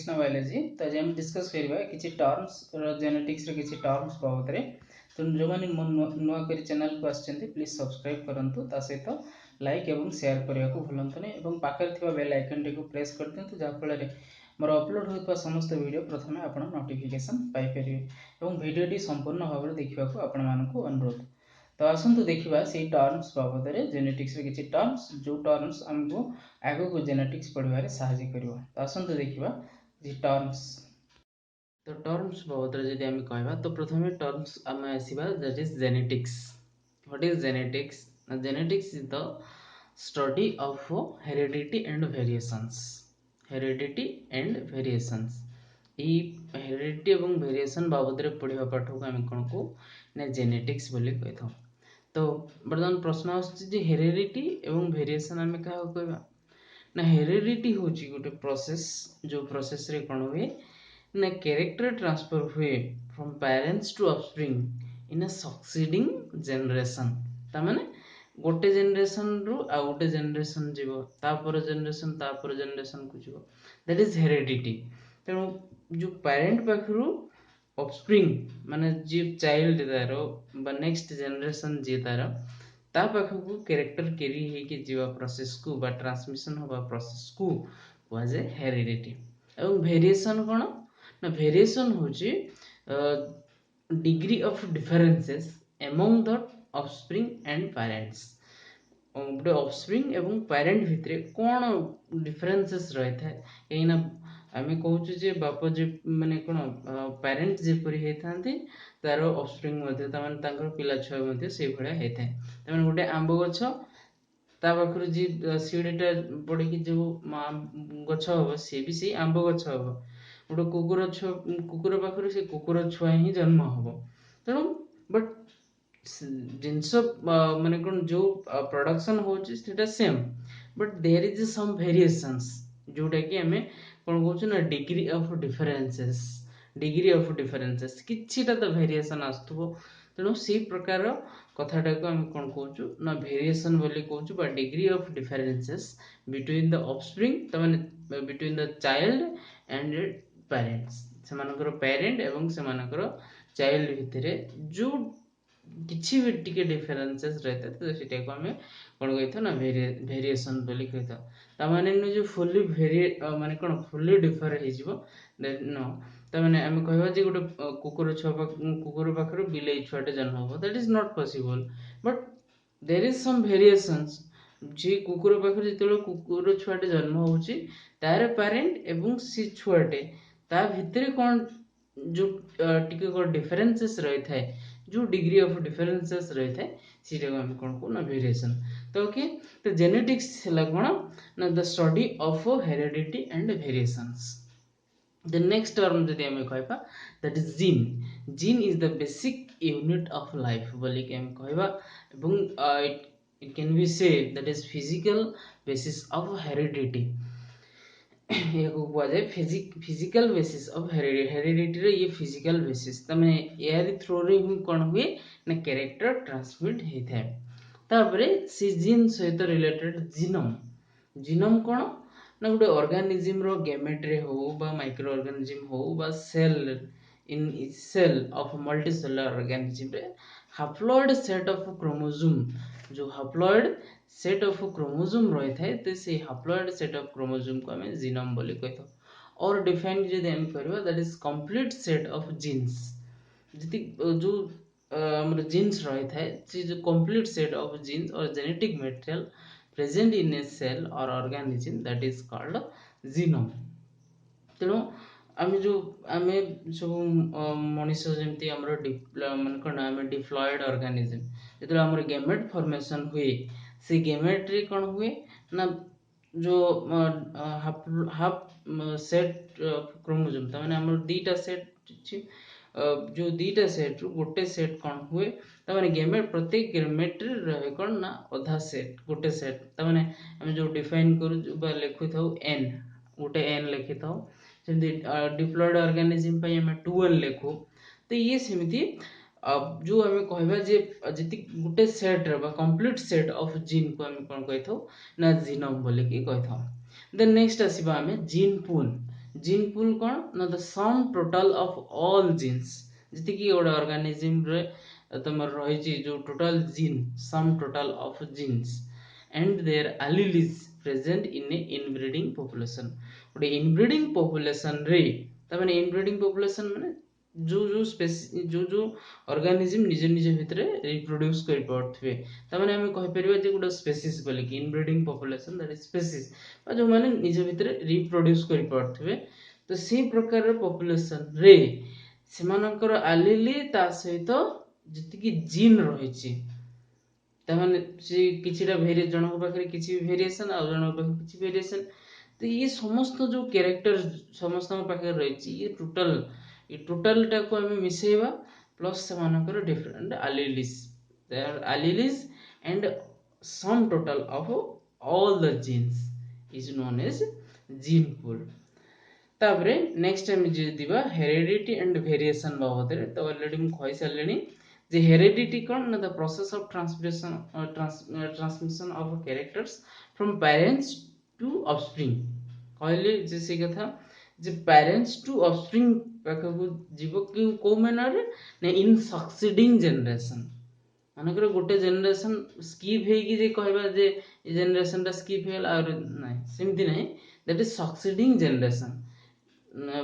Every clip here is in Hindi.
कृष्ण बायोलॉजी। तो आज हम डिस्कस करबा किछि टर्म्स जेनेटिक्स रे किछि टर्म्स बाबत रे। तो जो माने नुआ कर चैनल को आछन्ते प्लीज सब्सक्राइब करंतु, ता सहित लाइक एवं शेयर करिया को भूलंतु नै एवं पाखर थिबा बेल आइकन टी को प्रेस कर दियंतु, जा फल रे मोर अपलोड होइबा समस्त वीडियो प्रथमे आपण नोटिफिकेशन पाई परिबे एवं वीडियो टी संपूर्ण भाव रे देखिबा को आपण मानकु अनुरोध। तो आसंतु देखिबा से टर्म्स बाबद रे जेनेटिक्स रे किछि टर्म्स जो टर्म्स हमको आगो को जेनेटिक्स पढ़िबारे सहायता करिवो। तो आसंतु देखिबा जे टर्म्स। तो टर्म्स बाबद रे जदि हम कहबा तो प्रथमे टर्म्स हम आसीबा that is genetics. What is genetics? Genetics is the study of heredity and variations. Heredity and variations ई हेरिडिटी एवं वेरिएशन बाबद रे पढ़िबा पाठ को हम कोन को ना जेनेटिक्स बोली कहथौ। तो वर्तमान प्रश्न आछी जे हेरिडिटी एवं वेरिएशन हम का कहबा ना हेरिडिटी होची गोटे प्रोसेस जो प्रोसेस रे कोन हुए ना कैरेक्टर ट्रांसफर हुए from parents to offspring in a succeeding generation. ता माने गोटे जनरेशन रु आ गोटे जनरेशन जीवो, तापर जनरेशन को जीवो, दैट इज हेरिडिटी। तेणु जो पेरेंट पाखरु ऑफस्प्रिंग माने जी चाइल्ड तारो बा नेक्स्ट जनरेशन जी तारो ता पाखकु कैरेक्टर कैरी हेके जीवा प्रोसेस को बा ट्रांसमिशन होबा प्रोसेस को वाज ए हेरिडिटी। एवं वेरिएशन कोन ना वेरिएशन होची degree of differences among the offspring and parents. गोटे ऑफस्प्रिंग एवं पेरेंट भितरे कोन डिफरेंसेस रही था एना आमे कहूछु जे बाप जे माने कोन पेरेंट जे परि हे थांती तार ऑफस्प्रिंग मध्ये त माने तांकर पिला छय मध्ये से भळा हे थाए। त माने गोटे आंब गछ ता पाखरु जी सीडटा पड़ी कि जो गछ हो से भी से आंब गछ हो, गोटे कुकुर पाखरु से कुकुर छुआ ही जन्म हो। तेणु बट जिनस माने कोन जो प्रोडक्शन होची सेटा same but there is some variations जोटा कि हमें कोन कहउछु ना डिग्री ऑफ डिफरेंसेस किछिटा तो वेरिएशन आस्तबो। तेणु से प्रकार कथाटा को हम कोन कहउछु ना वेरिएशन बोली कहउछु बा degree of differences between the offspring त माने between the child and parents. सेमानकर पेरेंट एवं सेमानकर चाइल्ड भितरे जो किछि भी टिके डिफरेंसेस रहता तो सेटा को हमें कोन कहथो ना वेरिएशन बोली कहथो। त माने न जो फुल्ली माने कोन फुल्ली डिफर हे जिवो नो। त माने हम कहबा जे गोटे कुकुर पाखरु बिलाई छुआटे जन्म हो, that is not possible but there is some variations. जे कुकुर पाखरु जेतेलो कुकुर छुआटे जन्म होउची तार पेरेंट एवं सी छुआटे ता भितरे कोन जो टिके को डिफरेंसेस रही थाए, जो डिग्री ऑफ डिफरेंसेस रही थाए सीटा को हम कोन को ना वेरिएशन। तो ओके, तो जेनेटिक्स हला कोन ना the study of heredity and variations. The next term जदि हम कहबा that is gene. Gene is the basic unit of life बोली के हम कहबा एवं it can be say that is physical basis of heredity. को हुआ जाए फिजिकल बेसिस ऑफ हेरिडिटी रे ये फिजिकल बेसिस त माने यार थ्रू रे ही कोन हुए ना कैरेक्टर ट्रांसमिट हे थाए। तापरे सी जीन सहित रिलेटेड जीनोम कोन ना गोटे ऑर्गेनिज्म रो गैमेट हो बा माइक्रो ऑर्गेनिज्म हो बा cell in cell of multicellular organism रे हैप्लॉइड सेट ऑफ क्रोमोसोम, जो हैप्लॉइड सेट ऑफ क्रोमोसोम रही थाए तो से हैप्लॉइड सेट ऑफ क्रोमोसोम को हमें जीनोम बोली कहथो। और डिफाइन जदि हम करबा that is complete set of genes. जति जो हमर जीन्स रही थाए से जो कंप्लीट सेट ऑफ जीन्स और genetic material present in a cell और organism that is called genome. तेणु आम जो आम सब मनीष जमी आम मन कौन आम डिप्लॉयड ऑर्गेनिज्म जो आम गैमेट फॉर्मेशन हुए से गैमेट रे कौन हुए ना जो हाफ सेट क्रोमोसोम त माने हमर दीटा सेट जो दीटा सेट रु गोटे सेट कौन हुए त माने गैमेट प्रत्येक गैमेट रे रहे कौन ना आधा सेट गोटे सेट त माने हम जो डिफाइन करू बा लिखु थाउ n गोटे n लिखि थाउ जमी डिप्लॉयड ऑर्गेनिज्म पे हम 2n लिखु। तो ये सेमिति जो हमें कहबा जे जति गोटे सेट रे बा कंप्लीट सेट ऑफ जीन को हम कोन कहथौ ना जीनोम बोले कि कहथौ। देन नेक्स्ट आसीबा हमें जीन पूल। जीन पूल कौन ना the sum total of all genes जति कि गोटे ऑर्गेनिज्म रे तुम रही जो total gene sum total of genes and their alleles present in a inbreeding population गोटे इनब्रीडिंग पॉपुलेशन रे तमाने इनब्रीडिंग पॉपुलेशन माने जो ऑर्गेनिज्म निज निज भितर रिप्रोड्यूस कर पारथिबे तमाने हम कहि परिबा जे गोटे स्पेसीज बोली कि inbreeding population that is species बा जो माने निज भितर रिप्रोड्यूस कर पारथिबे तो से प्रकार पॉपुलेशन रे सेमानकर एलीली ता सहित जति कि जीन रहिछि तमाने से किछिटा वेरिएशन जनक पाखरे किछि वेरिएशन आ जनक पाखरे किछि वेरिएशन तो ये समस्त जो कैरेक्टर समस्त पाखे रही ये टोटल टा को हमें मिसेबा प्लस सेमानकर different alleles and sum total of all the genes is known as gene pool तापरे नेक्स्ट टाइम जे दिबा हेरिडिटी एंड वेरिएशन बाबत रे तो ऑलरेडी हम कहि सारलेनी जे हेरिडिटी कोन ना the process of transmission of characters from parents to offspring कहले जे से कथा जे पेरेंट्स टू ऑफस्प्रिंग पाखकु जीव को मैनर ने इन सक्सीडिंग जनरेशन मानकर गोटे जनरेशन स्किप हेगी जे कहबा जे ए जनरेशन ता स्किप हेल और नाही सेमति नाही दैट इज सक्सीडिंग जनरेशन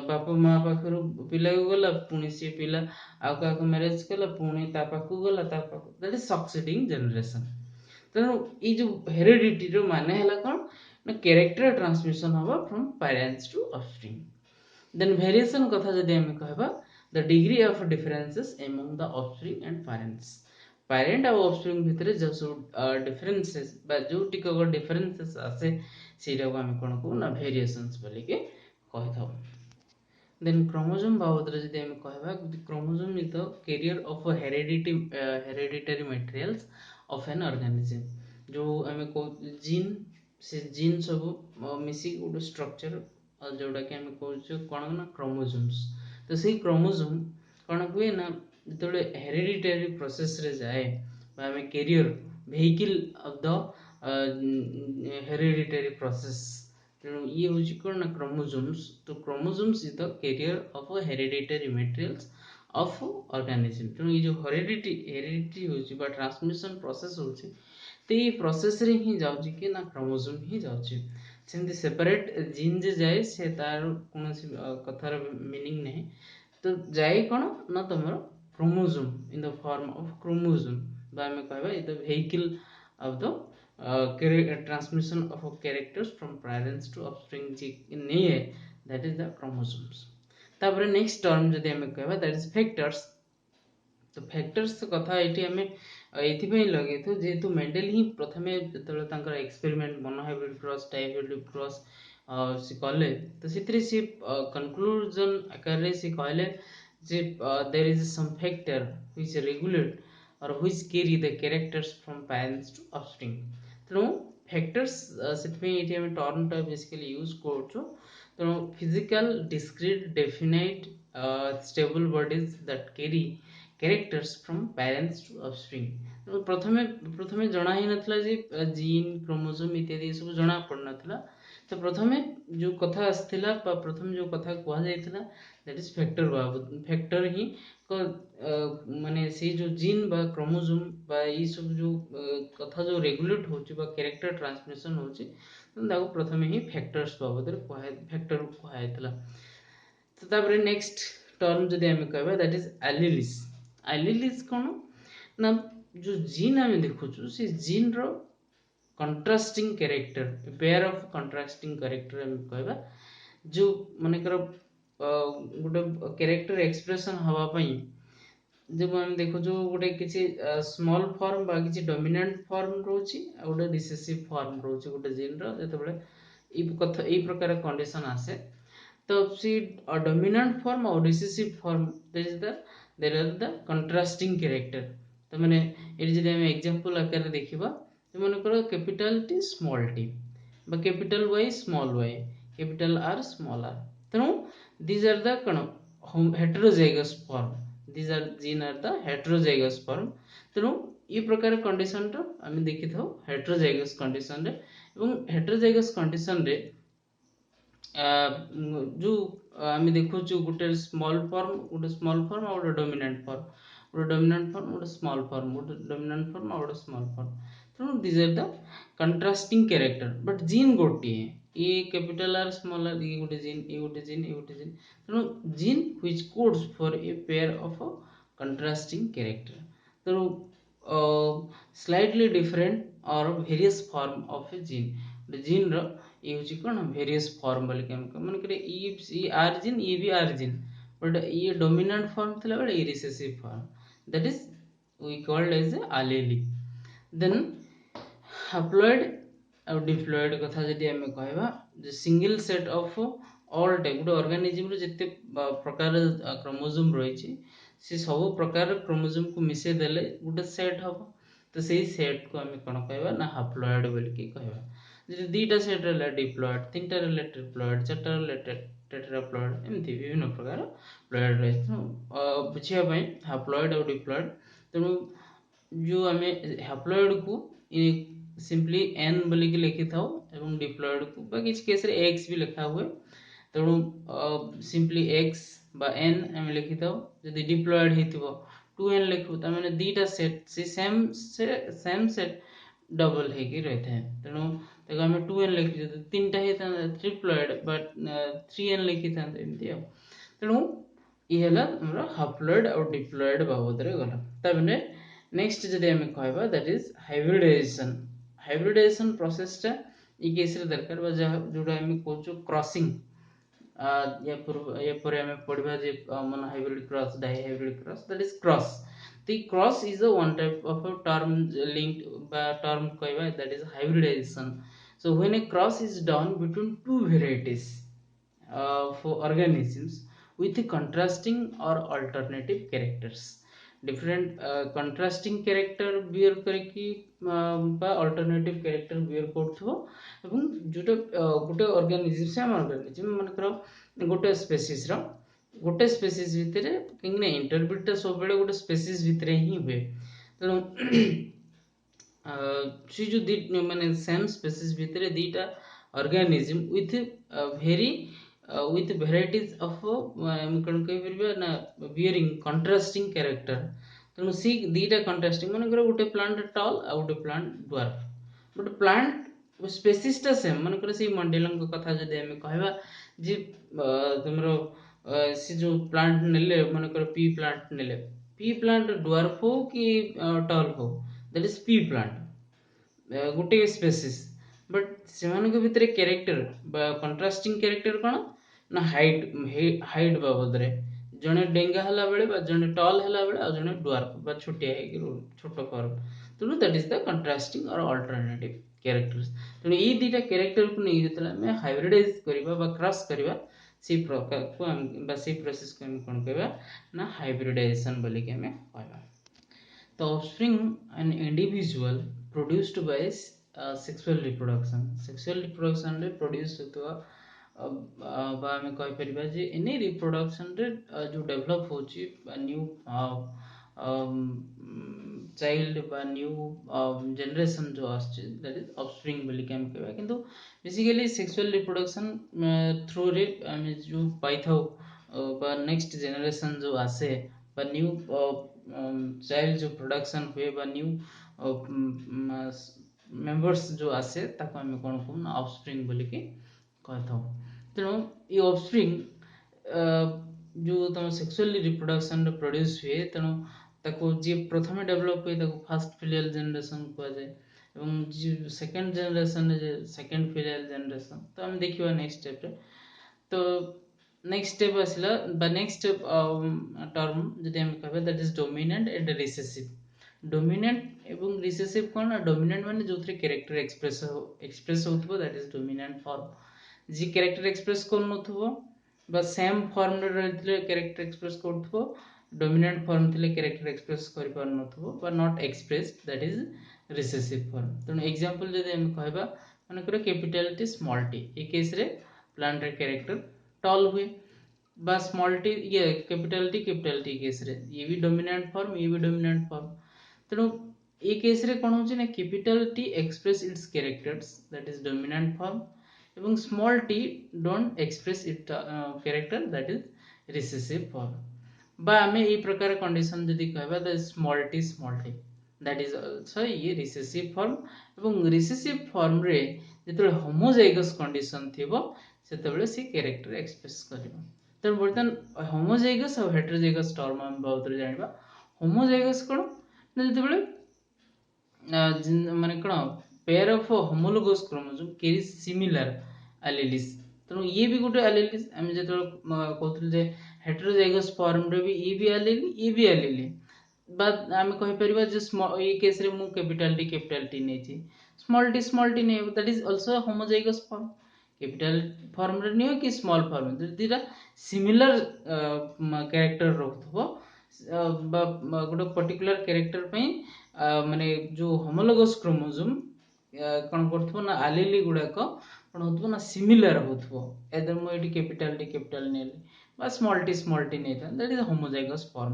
बापा माँ पाखर पिला को गला पुणी सी पिला आउ का मैरेज कला पुणी ता पाखु गला ता पाखु दैट इज सक्सीडिंग जनरेशन तेणु ये जो हेरिडिटी रो माने हला कोन ना कैरेक्टर ट्रांसमिशन हबा from parents to offspring then variation कथा जदि हम कहबा the degree of differences among the offspring and parent और ऑफस्प्रिंग भितर जो डिफरेंसेस बा जो टिको डिफरेंसेस आसे सेटा को हम कोन को ना वेरिएशंस बोली के कहि थाउ देन क्रोमोसोम बाबद रे जदि हम कहबा chromosome is the carrier of hereditary materials of an organism जो हम को जीन से जीन सब मिसी गोटे स्ट्रक्चर जोटा कि हम कहूँ कौन ना क्रोमोसोम्स तो से क्रोमोसोम कौन हुए ना जो हेरिडिटरी प्रोसेस रे जाए आम carrier vehicle of the hereditary process तेणु ये हूँ कौन ना क्रोमोसोम्स तो chromosomes is the carrier of hereditary materials of organism तेणु ये जो हेरिडिटी हो ट्रांसमिशन प्रोसेस होची तो ये प्रोसेस रे ही जाउची कि ना क्रोमोसोम ही जाउची सेमती सेपरेट जीन जे जाए से तार कौन कथार मीनिंग नहीं तो जाए कौन ना तुम chromosome in the form of chromosome बा हमें कहबा the vehicle of the transmission of characters from parents to offspring जी नहीं है दैट इज द क्रोमोसोम्स तापर नेक्स्ट टर्म जदि हमें कहबा दैट इज फैक्टर्स तो फैक्टर्स कथा ये आम ये लगे जेहेतु मेंडेल ही प्रथम जो experiment monohybrid cross dihybrid cross से कले तो से कंक्लूजन आकार से कहले जे there is some factor which regulate or which carry the characters from parents to offspring तेणु फैक्टर्स से हम टर्म टा बेसिकली यूज करूँ तेणु physical discrete definite stable bodies that carry characters from parents to offspring प्रथमे प्रथमे जना ही नथला जे जीन क्रोमोसोम इत्यादि सब जना पड़ नथला तो प्रथमे जो कथा आसथिला प्रथम जो कथा कहा जायथिला दैट इज फैक्टर बाबत फैक्टर ही माने से जो जीन बा क्रोमोसोम बा ई सब जो कथा जो रेगुलेट होची बा कैरेक्टर ट्रांसमिशन होची ताको प्रथमे ही फैक्टर्स बाबत रे फैक्टर कहा जायथिला तो तापर नेक्स्ट टर्म जदि हम कहबा दैट इज एलीलीज एलीलीज कौन ना जो जीन आम देखु से जीन रो contrasting character pair of contrasting character हम कहबा जो मानेकर गोटे कैरेक्टर एक्सप्रेशन हवा पई जब हम देखु जो गोटे किसी स्मॉल फॉर्म बा किसी डोमिनेंट फॉर्म रोची आ गोटे रिसेसिव फॉर्म रोची गोटे जीन रो जेतबेले ई कथा ई प्रकार कंडीशन आसे तो सी डोमिनेंट फॉर्म और recessive form there are the contrasting character तो माने ये जदि हम एग्जांपल आकार देखिबा तो माने करो कैपिटल टी स्मॉल टी बा capital Y small Y capital R small R तेणु दीज आर द कण heterozygous form these are gene are the heterozygous form तेणु ये प्रकार कंडीशन रो हम देखि थाउ हेटेरोजाइगस कंडीशन रे एवं हेटेरोजाइगस कंडीशन रे जो आम देखु गोटे स्मॉल फॉर्म गोटे स्मॉल फॉर्म और गोटे डोमिनेंट फॉर्म गोटे डोमिनेंट फॉर्म गोटे स्मॉल फॉर्म गोटे डोमिनेंट फॉर्म और गोटे स्मॉल फॉर्म तेणु these are the contrasting character but gene गोटे ये कैपिटल आर स्मॉल आर ये गोटे जीन ये गोटे जीन ये गोटे जीन तेणु gene which codes for a pair of a contrasting character तेणु slightly different or various form of a gene gene रो ये हूँ कौन वेरियस फॉर्म बोल मन कर आर जीन ये भी आर जीन बट ये डोमिनेंट फॉर्म थी बेले ये recessive form that is we called as allele then haploid or diploid कथा जदि आम कहवा single set of all type गोटे ऑर्गेनिज्म रे जिते प्रकार क्रोमोजोम रही से सब प्रकार क्रोमोजोम को मिसे देले गोटे सेट हम तो सही सेट को आम कौन कहवा ना हाप्लॉइड बोलिकी कहवा जब दुईटा सेट रहा डिप्लॉइड तीन टा रहा ट्रिप्लॉइड चार्टा रहा टेट्राप्लॉइड एमती विभिन्न प्रकार प्लॉइड रही तेणु बुझापी हाप्लॉइड और डिप्लॉइड तेणु जो आम हाप्लॉइड को सिंपली एन बोलिकी लिखि था और डिप्लॉइड को किसी केस रे एक्स भी लिखा हुए तेणु सिंपली एक्स बा एन आम लिखि था जदि डिप्लॉइड होइथिबो 2n लिखु त माने दुईटा सेट से सेम सेट डबल हेकी रही था तेणु ताको आम 2n लिखी तीन टा होता ट्रिप्लॉइड बट 3n लिखी था एमती तेणु ये है हाप्लॉइड और डिप्लॉइड बाबद गला तापर नेक्स्ट जदि आम कहबा दैट इज हाइब्रिडाइजेशन प्रोसेस टा ई केस रे दरकार बा जोटा आम कहूँ क्रॉसिंग या पर आम पढ़ा जे मन hybrid cross dihybrid cross that is cross the cross is a one type of a term linked by term कहवा that is hybridization so when a cross is done between two varieties for organisms with contrasting or alternative characters different contrasting character bear करके बा alternative character bear करथो एवं जोटा गोटे organism से हम organism मन करो गोटे species रो गोटे स्पेसीज भितर कहीं इंटरब्रिट सब बेले गोटे स्पेसीज भितर ही हुए तेणु सी जो माने सेम स्पेसीज भितर दीटा organism with very with varieties of कौन कह परिबा ना बियरिंग कंट्रास्टिंग कैरेक्टर तेणु सी दीटा कंट्रास्टिंग मन कर गोटे प्लांट टॉल आ गोटे प्लांट ड्वार्फ गोटे प्लांट स्पेसीज टा सेम मन कर सी मंडेलंग कथा जदि हम कहबा जे तुमरो से जो प्लांट नेले मन कर पी प्लांट नेले पी प्लांट ड्वार्फ हो कि टॉल हो दैट इज पी प्लांट गोटे स्पेसीज बट से भितर कैरेक्टर कंट्रास्टिंग कैरेक्टर कौन ना हाइट बाबद रे जड़े डेंगा हला बेले जड़े टॉल हला बेले और जड़े ड्वार्फ छोटिया छोट फॉर्म तेणु दैट इज द कंट्रास्टिंग और अल्टरनेटिव कैरेक्टर्स तेणु ये दुटा कैरेक्टर को नहीं जो हाइब्रिडाइज करवा क्रॉस करवा से प्रकार को से प्रोसेस को कौन कहवा ना हाइब्रिडाइजेशन बोली के हमें कहवा तो offspring an individual produced by sexual reproduction रे प्रोड्यूस होतवा बा हमें कहि परिबा जे एनी रिप्रोडक्शन रे जो डेवलप होची न्यू चाइल्ड बा न्यू जनरेशन जो आछे दैट इज ऑफस्प्रिंग बोली के हम कहबा किंतु बेसिकली सेक्सुअल रिप्रोडक्शन थ्रू रे हम जो पाई थाउ बा नेक्स्ट जनरेशन जो आसे बा न्यू चाइल्ड जो प्रोडक्शन हुए बा न्यू मेंबर्स जो आसे ताको हम कोन कोन ऑफस्प्रिंग बोली के कहथौ तेणु ये ऑफस्प्रिंग जो तुम सेक्सुअली रिप्रोडक्शन रे प्रोड्यूस हुए तेणु ताको जे प्रथम डेवलप हुए ताको फर्स्ट फिलियल जनरेशन कहा जाए एवं जो second generation second filial generation तो हम देखिबा नेक्स्ट स्टेप रे तो नेक्स्ट स्टेप आसला बा नेक्स्ट टर्म जदि हम कहबा that is dominant and recessive dominant एवं रिसेसिव कोन डोमिनेंट माने जोथरे कैरेक्टर एक्सप्रेस होथबो दैट इज डोमिनेंट फॉर्म जी कैरेक्टर एक्सप्रेस कोन नथबो बा सेम फॉर्म रे रहतले कैरेक्टर एक्सप्रेस करथबो डोमिनेंट फॉर्म थिले कैरेक्टर एक्सप्रेस करि पार नथबो बा not expressed that is recessive form तेणु एग्जांपल जदि हम कहबा माने कर कैपिटल टी स्मॉल टी ए केस रे प्लांट रे कैरेक्टर टॉल हुए बा स्मॉल टी ये कैपिटल टी केस रे ये भी डोमिनेंट फॉर्म ये भी डोमिनेंट फॉर्म तेणु ए केस रे कोन होची ना capital T express its characters that is dominant form एवं small T don't express it character that is recessive form बा आमे ए प्रकार कंडीशन जदि कहबा the small T that is also ये रिसेसिव फॉर्म एवं रिसेसिव फॉर्म रे जेतबे होमोजाइगस कंडीशन थिबो सेतबे से कैरेक्टर एक्सप्रेस करिवो तो बर्तन होमोजाइगस और हेटेरोजाइगस टर्म हम बहुत जानिबा होमोजाइगस कोन जेतबे माने कौन pair of homologous chromosome carry similar alleles तेणु ये भी गोटे एलिलिस आम जो कहते हेटेरोजाइगस फॉर्म रे भी ये भी एलिली ये भी एलिली बाद आम कहीपर जो ये केस रे मु कैपिटल टी नहीं स्मॉल टी नहीं that is also homozygous form capital form रे नहीं कि स्मॉल फॉर्म दीटा सिमिलर कैरेक्टर रहथबो गोटे पर्टिकुलर कैरेक्टर माने जो होमोलोगस क्रोमोसोम कौन करथबो ना एलीली गुड़ाक कौन होथबो ना सिमिलर होथबो एदर मो एटी कैपिटल नेली बा स्मॉल टी नहीं था दैट इज होमोजाइगस फॉर्म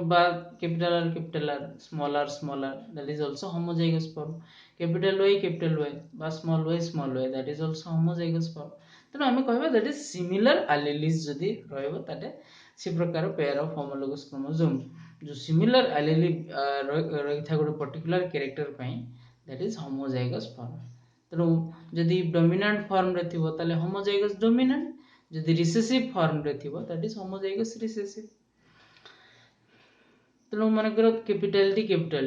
बा capital R small R that is also homozygous form capital Y बा small Y that is also homozygous form तेणु आम कहबा दैट इज सिमिलर एलीलीज जदि रहइबो ताटे से प्रकार पेयर ऑफ होमोलोगस क्रोमोसोम जो सिमिलर एलीली रही था गोटे पर्टिकुलर कैरेक्टर पाई दैट इज होमोजाइगस फॉर्म तेणु जदि डोमिनेंट फॉर्म रे थिबो ताले होमोजाइगस डोमिनेंट जदि रिसेसिव फॉर्म रे थिबो दैट इज होमोजाइगस रिसेसिव तेणु मनकर capital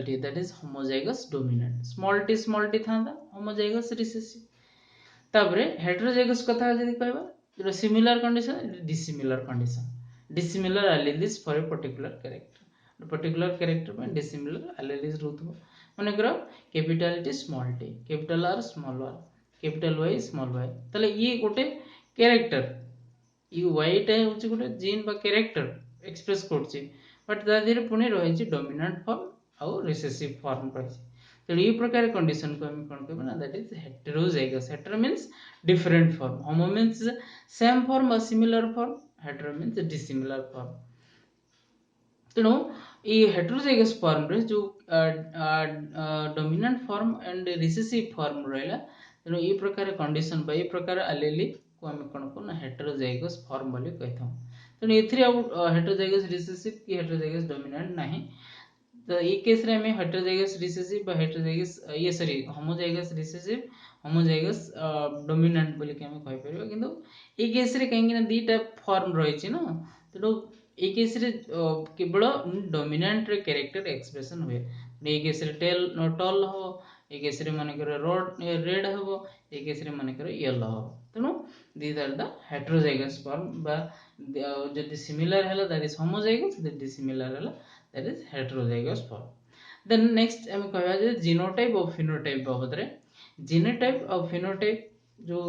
T that is homozygous dominant small T था होमोजाइगस रिसेसिव तापरे हेटेरोजाइगस कथा जदि कहबा जो similar condition dissimilar alleles for a particular character में dissimilar alleles रहथबो मनकर capital T capital R capital Y small Y ताले ये गोटे कैरेक्टर ये वाई टा होची गोटे जीन बा कैरेक्टर एक्सप्रेस करछि बट ता धीरे पुणी रही डोमिनेंट फॉर्म और रिसेसिव फॉर्म रही तो ये प्रकार कंडीशन को हम कौन कहबा ना that is heterozygous hetero means different form homo means same form or similar form hetero means dissimilar form तेणु ये हेटेरोजाइगस फॉर्म रे जो dominant form and recessive form रहला तेणु ये प्रकार कंडीशन बा ये प्रकार एलीली को हम कौन को ना हेटेरोजाइगस फॉर्म बोली कहथौ तेणु एथिरे हेटेरोजाइगस रिसेसिव कि हेटेरोजाइगस डोमिनेंट नाही तो ये केस रे हमें हेटेरोजाइगस रिसेसिव बा हेटेरोजाइगस ये sorry homozygous recessive homozygous dominant बोली के हम कहि परबो किंतु ये केस रे कहीं ना दीटा फॉर्म रही छी ना तो ये केस रे केवल डोमिनेंट रे कैरेक्टर एक्सप्रेशन हुए ये केस रे टेल टॉल हो ये केस रे माने कर रेड हो ये केस रे माने कर येलो हो तेणु these are the heterozygous form बा जदि सिमिलर हैला दैट इज होमोजाइगस जदि डिसिमिलर हैला that is heterozygous form then next हम कहबा जे जीनोटाइप और फिनोटाइप बाबत रे जीनोटाइप और फिनोटाइप जो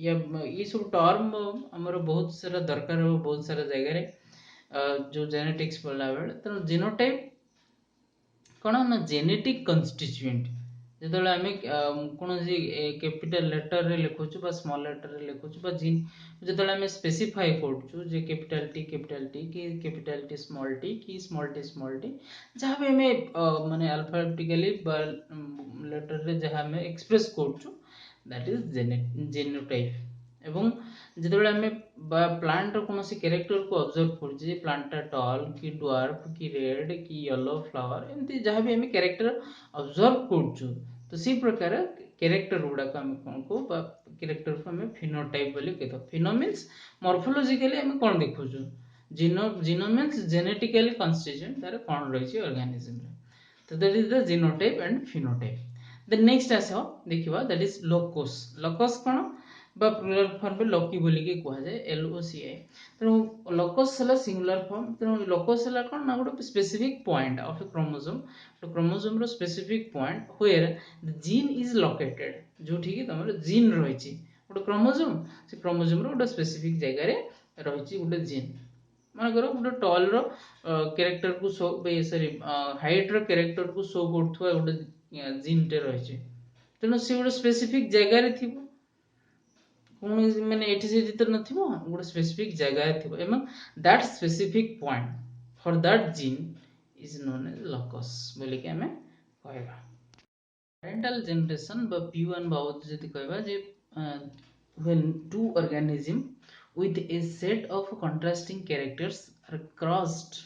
ये सब टर्म हमर बहुत सारा दरकार हो बहुत सारा जगह रे जो जेनेटिक्स पढ़ला बेले तो जीनोटाइप कोन ना जेनेटिक कन्स्टिट्यूएंट जेतबेले आमे कोनोसी कैपिटल लेटर रे लिखुछु बा स्मॉल लेटर रे लिखुछु बा जीन जेतबेले आमे स्पेसिफाई करछु जे कैपिटल टी कि कैपिटल टी स्मॉल टी जहाँ भी हमें माने अल्फाबेटिकली बा लेटर रे जहाँ हमें एक्सप्रेस करछु दैट इज जेनोटाइप एवं जेतबेले आमे बा प्लांट रो कोनोसी कैरेक्टर को ऑब्जर्व करछु जे प्लांट टॉल कि ड्वार्फ कि रेड कि येलो फ्लावर एमती जहाँ भी हमें कैरेक्टर ऑब्जर्व करछु तो सी प्रकार कैरेक्टर गुड़ा को हम कौन को कैरेक्टर को हमें फिनोटाइप बोली कहतो फिनो मींस मॉर्फोलॉजिकली हम कौन देखुछु जीनो मींस जेनेटिकली कॉन्स्टिट्यूएंट तार कौन रही ऑर्गेनिज्म रे तो that is the genotype and phenotype the next आसो देखिबा दैट इज लोकस कौन बा प्लुरल फॉर्म रे लकी बोली के कहा जाए LOCI तेणु लोकस हला सिंगुलर फॉर्म तेणु लोकस हला कोन ना गोटे specific point of a chromosome रो specific point where the gene is located जो ठीक तमर जीन रहिछि गोटे क्रोमोसोम से क्रोमोसोम रो गोटे स्पेसिफिक जगह रे रहिछि गोटे जीन मान करो गोटे टॉल रो कैरेक्टर को शो सॉरी हाइट रो कैरेक्टर को शो करथुवा गोटे जीन टे रहिछि तेणु से गोटे स्पेसिफिक जगह रे थिबो कौन माने एठी से तो नथिबो गोटे स्पेसिफिक जगह थिबो एवं that specific point for that gene is known as locus बोली के हमें कहबा पेरेंटल जनरेशन बा P1 बाबत जति कहबा जे when two organisms with a set of contrasting characters are crossed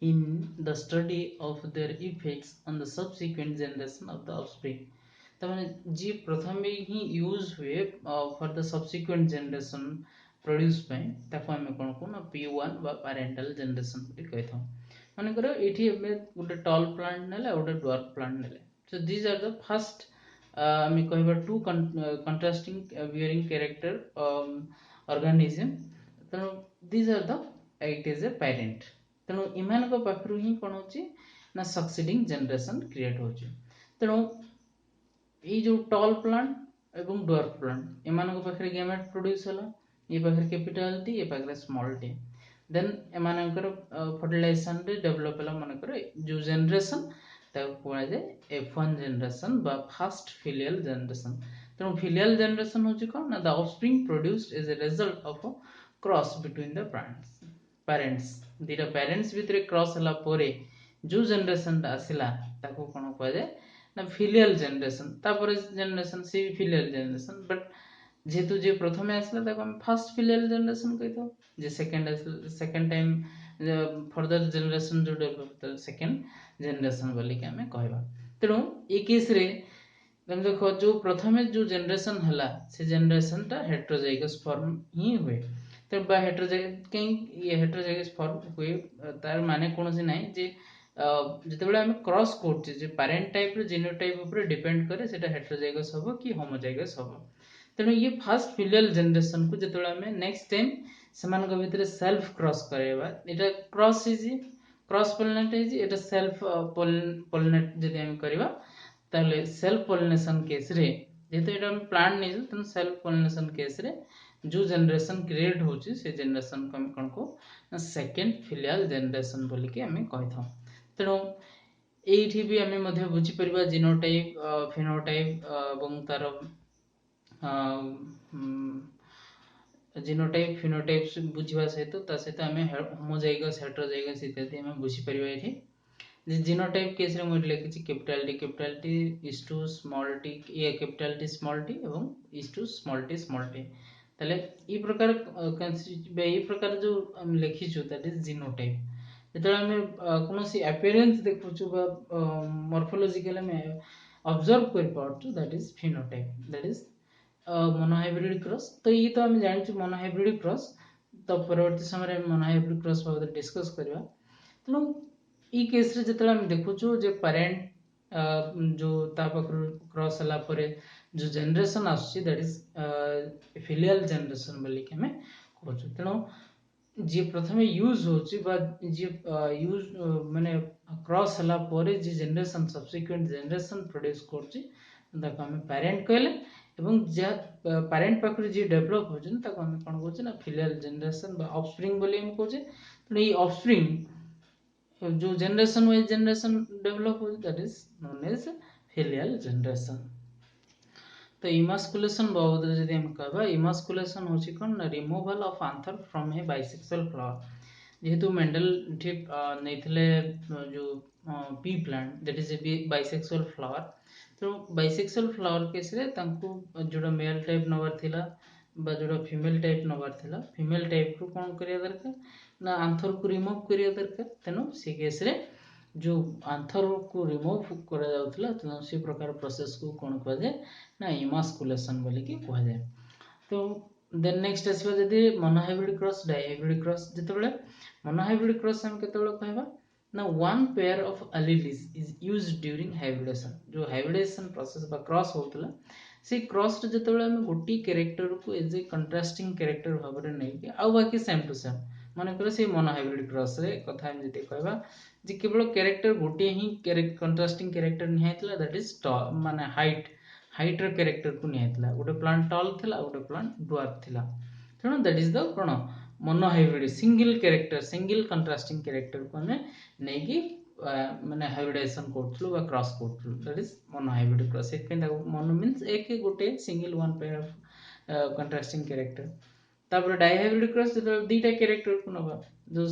in the study of their effects on the subsequent generation of the offspring. तार जी प्रथम ही यूज हुए for the subsequent generation produce आम कौन कहूँ P1 बा पैरेंटल जनरेशन कही था मनकर ये गोटे टल प्लांट ने गोटे ड्वार्फ प्लांट ने so these are the first आम कह two contrasting bearing character organism तेणु these are the it is a parent तेणु इमान पाखु ही कौन हो सक्सीडिंग जनरेशन क्रिएट हो तेणु ये जो टल प्लांट एवं ड्वार्फ प्लांट एमान पाखे गैमेट प्रोड्यूस होला ये पाखे कैपिटल टी ये पाखे स्मॉल टी देन एमानकर फर्टिलाइजेशन रे डेवलप होला मनकर जो जनरेशन ताको कोआ जाय F1 जनरेशन बा फर्स्ट फिलियल जनरेशन तेणु फिलियल जनरेशन होची कोन ना the offspring produced as a result of a cross between the parents दीटा पेरेंट्स भितर क्रॉस होला परे जो जनरेशन आसिला ताको कोन कोआ जाय ना फिलियल जनरेशन तापर जनरेशन सी फिलियल जनरेशन बट जेतु जे प्रथम आसला ताको हम फर्स्ट फिलियल जनरेशन कहतो जे सेकंड टाइम फर्दर जनरेशन जो डेवलप सेकंड जनरेशन बोली के हमें कहबा तेणु ए केस रे तुम देखो जो प्रथम जो जनरेशन हला से जनरेशन टा हेटेरोजाइगस फॉर्म ही हुए तो बा हेटेरोजाइगस कहीं ये हेटेरोजाइगस फॉर्म हुए तार माने कोनोसी नाही जे जितेबाला आम क्रॉस कर पेरेंट टाइप जीनोटाइप उपर डिपेंड करे सेटा हेटेरोजाइगस हबो कि होमोजाइगस हबो तेणु ये फर्स्ट फिलियल जनरेशन को जितेबाला आम नेक्स्ट टाइम सेमानक भितर सेल्फ क्रॉस करबा एटा क्रॉस हिजी क्रॉस पोलिनेट हिजी एटा सेल्फ पोलिनेट जदि हम करबा ताले सेल्फ पोलिनेशन केस रे जेते एटा हम प्लांट नै तेणु सेल्फ पोलिनेशन केस रे जो जनरेशन क्रिएट होची से जनरेशन को हम कोन को सेकंड फिलियल जनरेशन बोली के हमें कहथौ तेणु ये भी आम बुझीपर जीनोटाइप फिनोटाइप और तार जीनोटाइप फिनोटाइप बुझा सहित आम होमोजाइगस हेटेरोजाइगस इत्यादि आम बुझीपर ये जीनोटाइप केस रे मुझे लिखी capital T is to small T ये कैपिटल टी स्मॉल टी एवं इज टू स्मॉल टी ताले ये प्रकार जो हम लिखीचु दैट इज जीनोटाइप जो आम कौन अपीयरेंस देखु मॉर्फोलॉजिकल आम ऑब्जर्व कर पार्छु that is phenotype that is monohybrid cross तो ये तो आम जानिछु मोनोहाइब्रिड क्रॉस तो परवर्ती समय मोनोहाइब्रिड क्रॉस बाबद डिस्कस करबा तेणु ई केस रे जतले हम देखुछु जे पेरेंट जो ता पाखरु क्रॉस हला परे जो जनरेशन आछि दैट इज फिलियल जनरेशन बोली के हमें कहछु तेणु जी प्रथमे यूज होची बा जी यूज माने क्रॉस हला परे जी जनरेशन सब्सिक्वेंट जनरेशन प्रोड्यूस करची ताको हम पेरेंट कहले एवं जे पेरेंट पाखरु जी डेवलप होचन ताको हम कोन कहछु ना फिलियल जनरेशन बा ऑफस्प्रिंग बोली हम कहछे तेणु ई ऑफस्प्रिंग जो जनरेशन वाइज जनरेशन डेवलप हो that is known as filial generation तो इमास्कुलेशन बाबद जदि हम कहबा इमास्कुलेशन होची कोन removal of anther from a bisexual flower जेहेतु मेंडल ठीक नैथिले जो pea plant that is a bisexual flower तो बाइसेक्सुअल फ्लावर केस रे तांको जोडा मेल टाइप नंबर थिला बा जोडा फीमेल टाइप नंबर थिला फीमेल टाइप को कोन करिया दरकार ना आंथर को रिमूव करिया दरकार तेनो से केस रे जो आंथर को रिमूव करा जाउथला तेनो से प्रकार प्रोसेस को कोन कह जाय ना इमास्कुलेशन बोली के कह जाय तो देन नेक्स्ट आसबा जदि मोनोहाइब्रिड क्रॉस डाइहाइब्रिड क्रॉस जतबेले मोनोहाइब्रिड क्रॉस हम केतबेले कहबा ना one pair of alleles is used during hybridization जो हाइब्रिडेशन प्रोसेस बा क्रॉस होतला से क्रॉस रे जतबेले हम गोटी कैरेक्टर को एज ए कंट्रास्टिंग कैरेक्टर भाबरे नै के आ बाकी सेम टू सेम माने करे से मोनोहाइब्रिड क्रॉस रे कथा हम जति कहबा जे केवल कैरेक्टर गोटे ही कंट्रास्टिंग कैरेक्टर निहाइतला दैट इज माने हाइट रो कैरेक्टर को निहाइतला गोटे प्लांट टॉल थिला गोटे प्लांट ड्वार्फ थिला तेणु दैट इज द कोन monohybrid single character single contrasting character को हमें नै कि माने हाइब्रिडेशन करथलु बा क्रॉस करथलु that is monohybrid cross it पेन मोनो मींस एक गोटे single one pair of contrasting character तापर डाइहाइब्रिड क्रॉस जब दीटा कैरेक्टर को नबा जो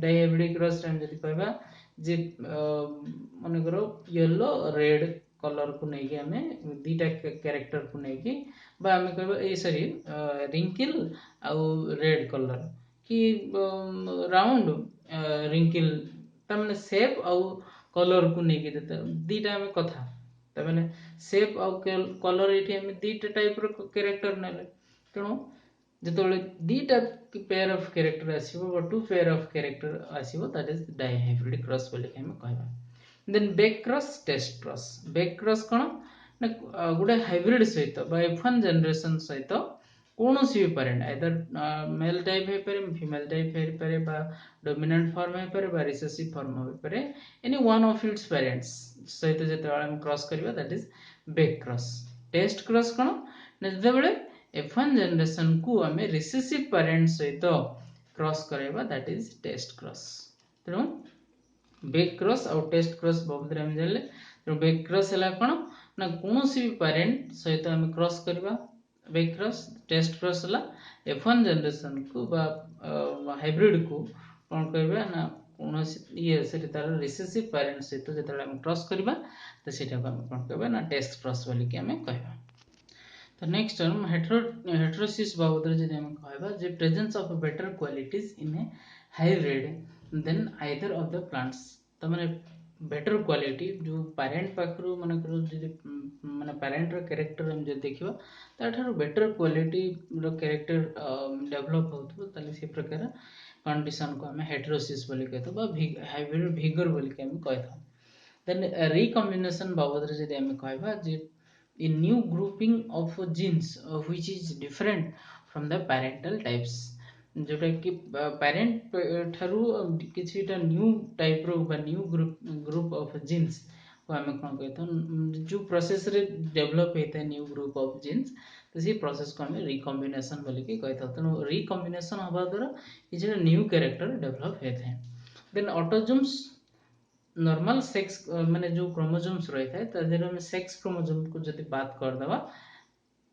डाइहाइब्रिड क्रॉस टाइम जति कहबा जे माने करो येलो रेड कलर को नहीं कि आमे दीटा कैरेक्टर को नहीं कि बा आमे कहबो ए सॉरी रिंकल आउ रेड कलर कि राउंड रिंकल तमने शेप आउ कलर को नहीं कि दीटा आमे कथा तमने शेप आउ कलर एठी आमे दीटा टाइप रो कैरेक्टर नेले तेणु जेतोले दीटा पेयर ऑफ कैरेक्टर आसीबो बा टू पेयर ऑफ कैरेक्टर आसीबो दैट इज डाइहाइब्रिड क्रॉस बोली हम कहबा then back cross test cross back cross कोन ना गुडे हाइब्रिड सहित बा F1 जनरेशन सहित कोनोसी भी पेरेंट आइदर मेल टाइप है पारे फीमेल टाइप है पारे बा डोमिनेंट फॉर्म है पारे बा रिसेसिव फॉर्म है पारे any one of its parents सहित जेतेबेले हम क्रॉस करबा that is back cross test cross कोन ना जेतेबेले F1 जनरेशन को हमें रिसेसिव पेरेंट सहित क्रॉस करबा दैट इज टेस्ट क्रॉस तेणु back cross or test cross बाबद हम जानले तो बैक क्रॉस हला कोन ना कोनोसी भी पेरेंट सहित हम क्रॉस करबा बैक क्रॉस टेस्ट क्रॉस हला F1 जनरेशन को बा हाइब्रिड को कोन कहबा ना कोनोसी ये से तार रिसेसिव पेरेंट सहित जेतले हम क्रॉस करबा तो सेटा को हम कोन कहबा ना टेस्ट क्रॉस बोली कि हम कहबा तो नेक्स्ट टर्म हेटेरोसिस बाबद जदि हम कहबा जे presence of better qualities in a hybrid then either of the plants तो माने बेटर क्वालिटी जो पेरेंट पाखरु माने करो जदि माने पेरेंट रो कैरेक्टर हम जे देखिबा ताठारो बेटर क्वालिटी रो कैरेक्टर डेवलप होतो तले से प्रकार कंडीशन को हम हेटेरोसिस बोली कहतो बा हाइब्रिड विगर बोली के हम कहतो देन रिकॉम्बिनेशन बाबद जदि हम कहबा जे a new grouping of genes which is different from the parental types जोटा कि पेरेंट ठारू किछिटा न्यू टाइप रो बा न्यू ग्रुप ऑफ जीन्स को हम कोन कहतो जो प्रोसेस रे डेवलप हेता है न्यू ग्रुप ऑफ जीन्स तो सी प्रोसेस को हम रिकॉम्बिनेशन बोली के कहतो तनो रिकॉम्बिनेशन होबा द्वारा किछिटा न्यू कैरेक्टर डेवलप हेता है देन ऑटोजोम्स नॉर्मल सेक्स माने जो क्रोमोसोम्स रही था तादेर हम सेक्स क्रोमोसोम को जति बात कर दवा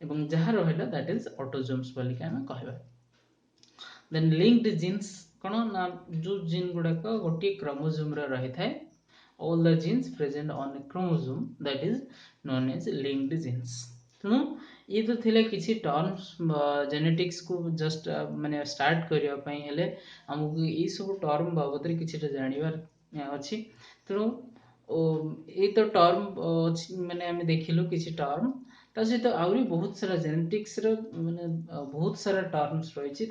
एवं जहा रहला दैट इज ऑटोजोम्स बोली के हम कहबा देन लिंक्ड जीन्स कोन ना जो जीन गुडा को गोटी क्रोमोसोम रे रही था all the genes present on a chromosome that is known as linked genes तो ये तो थिले किछि टर्म्स जेनेटिक्स को जस्ट माने स्टार्ट करिया पई हेले हमकु ई सब टर्म बाबद रे किछिटा जानिबार अछि तेणु ये तो टर्म माने आम देखिलु किसी टर्म ता सहित आउरी बहुत सारा जेनेटिक्स रो माने बहुत सारा टर्म्स रही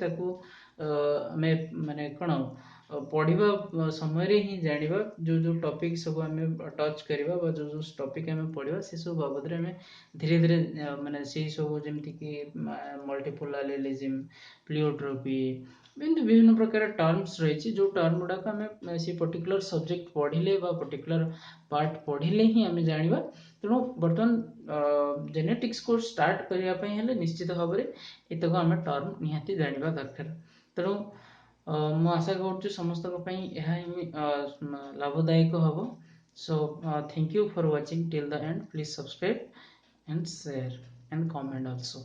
आमे माने कोन पढ़िबा समय रे ही जानिबा जो जो टॉपिक सब आमे टच करबा बा जो जो टॉपिक आमे पढ़िबा से सब बाबद रे आमे धीरे धीरे माने से सब जेमति कि मल्टीपल एलिलिज्म प्लियोट्रोपी विभिन्न प्रकार टर्म्स रही जो टर्म गुड़ा आम से पर्टिकुलर सब्जेक्ट पढ़िले बा पर्टिकुलर पार्ट पढ़िले ही आम जानिबा तेणु बर्तमान जेनेटिक्स को स्टार्ट करने हेले निश्चित भाव में एतक आम टर्म निहाती जानिबा दरकार तेणु मु आशा करूँ समस्त लाभदायक हम so thank you for watching till the end please subscribe and share and comment also.